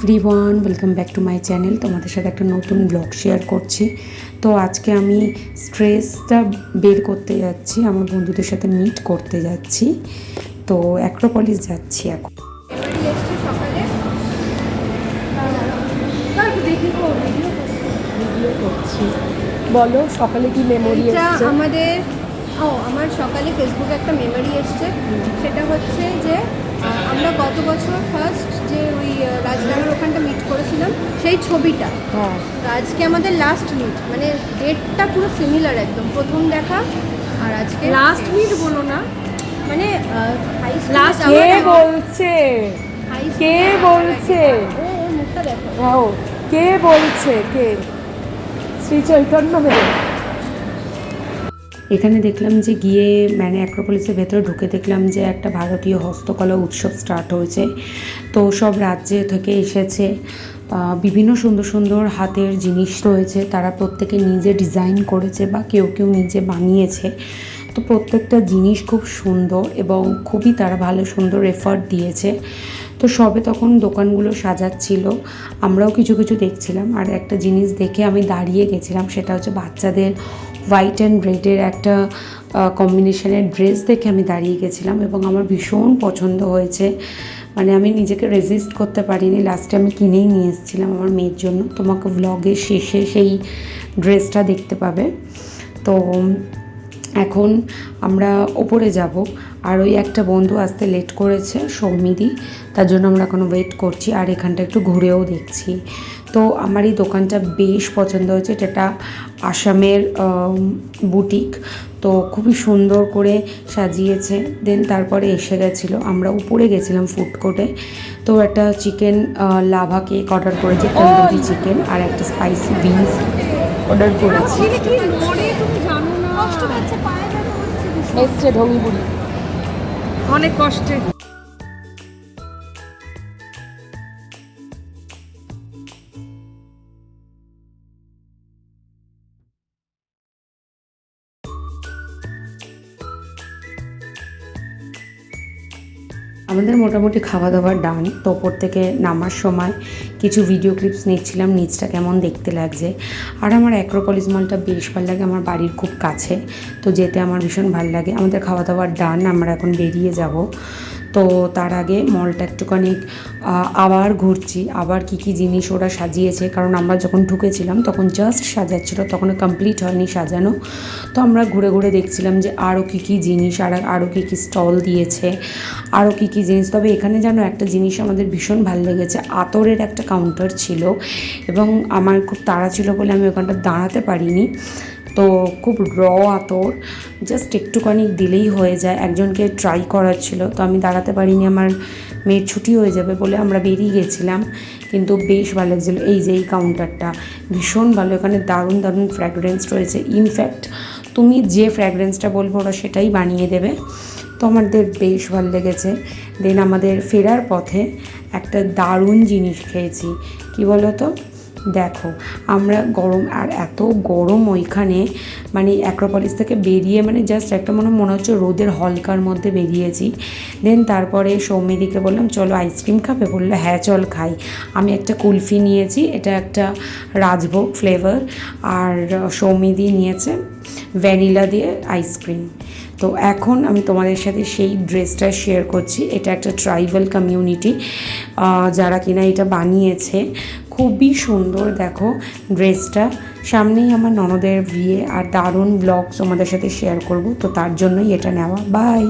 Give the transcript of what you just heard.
Everyone, welcome back to my channel. তোমাদের সাথে একটা নতুন ব্লগ শেয়ার করছি। তো আজকে আমি স্ট্রেসটা বের করতে যাচ্ছি, আমার বন্ধুদের সাথে মিট করতে যাচ্ছি। তো অ্যাক্রোপলিস যাচ্ছি এখন। ভিডিও করছি, বলো সকালে কি মেমোরি এসেছে আমাদের? আমার সকালে ফেসবুকে একটা মেমোরি এসছে। সেটা হচ্ছে যে আমরা গত বছর ফার্স্ট যে ওই রাজনগর ওখানটা মিট করেছিলাম, সেই ছবিটা। হ্যাঁ, আজকে আমাদের লাস্ট মিট, মানে ডেটটা পুরো সিমিলার, একদম প্রথম দেখা। আর আজকে লাস্ট মিট বলো না, মানে লাস্ট কে বলছে? কে বলছে? ওর মুখটা দেখো। ও কে বলছে? কে? শ্রী চৈতন্য দেব। এখানে দেখলাম যে গিয়ে মানে অ্যাক্রোপলিসের ভেতরে ঢুকে দেখলাম যে একটা ভারতীয় হস্তকলা উৎসব স্টার্ট হয়েছে। তো সব রাজ্যে থেকে এসেছে, বিভিন্ন সুন্দর সুন্দর হাতের জিনিস রয়েছে, তারা প্রত্যেকে নিজে ডিজাইন করেছে বা কেউ কেউ নিজে বানিয়েছে। তো প্রত্যেকটা জিনিস খুব সুন্দর এবং খুবই তারা ভালো সুন্দর এফার্ট দিয়েছে। তো সবে তখন দোকানগুলো সাজাচ্ছিল, আমরাও কিছু কিছু দেখছিলাম। আর একটা জিনিস দেখে আমি দাঁড়িয়ে গেছিলাম, সেটা হচ্ছে বাচ্চাদের হোয়াইট অ্যান্ড রেডের একটা কম্বিনেশনের ড্রেস দেখে আমি দাঁড়িয়ে গেছিলাম এবং আমার ভীষণ পছন্দ হয়েছে। মানে আমি নিজেকে রেজিস্ট করতে পারিনি, লাস্টে আমি কিনেই নিয়ে এসেছিলাম আমার মেয়ের জন্য। তোমাকে ব্লগের শেষে সেই ড্রেসটা দেখতে পাবে। তো এখন আমরা ওপরে যাব, আর ওই একটা বন্ধু আসতে লেট করেছে, সৌমিদি, তার জন্য আমরা এখন ওয়েট করছি। আর এখানটা একটু ঘুরেও দেখছি। তো আমার এই দোকানটা বেশ পছন্দ হয়েছে। এটা আসামের বুটিক, তো খুবই সুন্দর করে সাজিয়েছে। দেন তারপরে এসে গেছিলো, আমরা উপরে গেছিলাম ফুড কোর্টে। তো একটা চিকেন লাভা কেক অর্ডার করেছি, তন্দুরি চিকেন, আর একটা স্পাইসি বিনস অর্ডার করেছি। এসছে ঢঙ্গিপুরি অনেক কষ্টে। আমাদের মোটামুটি খাওয়া দাওয়ার ডান। তো ওপর থেকে নামার সময় কিছু ভিডিও ক্লিপস নিচ্ছিলাম, নিচটা কেমন দেখতে লাগছে। আর আমার অ্যাক্রোপলিস মলটা বেশ ভালো লাগে, আমার বাড়ির খুব কাছে, তো যেতে আমার ভীষণ ভালো লাগে। আমাদের খাওয়া দাওয়ার ডান, আমরা এখন বেরিয়ে যাব। তো তার আগে মলটা একটুখানি আবার ঘুরছি, আবার কি কি জিনিস ওরা সাজিয়েছে, কারণ আমরা যখন ঢুকেছিলাম তখন জাস্ট সাজাচ্ছিলো, তখন কমপ্লিট হয়নি সাজানো। তো আমরা ঘুরে ঘুরে দেখছিলাম যে আরও কী কী জিনিস, আরও কী কী স্টল দিয়েছে, আরও কী কী জিনিস। তবে এখানে যেন একটা জিনিস আমাদের ভীষণ ভালো লেগেছে, আতরের একটা কাউন্টার ছিল এবং আমার খুব তাড়া ছিল বলে আমি ওখানটা দাঁড়াতে পারিনি। তো খুব আতর, জাস্ট একটুখানি দিলেই হয়ে যায়, একজনকে ট্রাই করার ছিল, তো আমি দাঁড়াতে পারিনি, আমার মেয়ের ছুটি হয়ে যাবে বলে আমরা বেরিয়ে গেছিলাম। কিন্তু বেশ ভালো লাগছিলো। এই যে এই কাউন্টারটা ভীষণ ভালো, এখানে দারুণ দারুণ ফ্র্যাগরেন্স রয়েছে। ইনফ্যাক্ট তুমি যে ফ্র্যাগরেন্সটা বলবো ওরা সেটাই বানিয়ে দেবে। তো আমাদের বেশ ভালো লেগেছে। দেন আমাদের ফেরার পথে একটা দারুণ জিনিস খেয়েছি, কি বলো তো, দেখো আমরা গরম, আর এত গরম ওইখানে, মানে অ্যাক্রোপলিস থেকে বেরিয়ে মানে জাস্ট একটা মনে হচ্ছে রোদের হলকার মধ্যে বেরিয়েছি। দেন তারপরে সৌমিদিকে বললাম চলো আইসক্রিম খাবে, বললো হ্যাঁ চল খাই। আমি একটা কুলফি নিয়েছি, এটা একটা রাজভোগ ফ্লেভার, আর সৌমিদি নিয়েছে ভ্যানিলা দিয়ে আইসক্রিম। তো এখন আমি তোমাদের সাথে সেই ড্রেসটা শেয়ার করছি। এটা একটা ট্রাইবাল কমিউনিটি যারা কিনা এটা বানিয়েছে, খুবই সুন্দর। দেখো ড্রেসটা, সামনেই আমার ননদের বিয়ে, আর দারুণ ব্লগস তোমাদের সাথে শেয়ার করব, তো তার জন্যই এটা নেওয়া। বাই।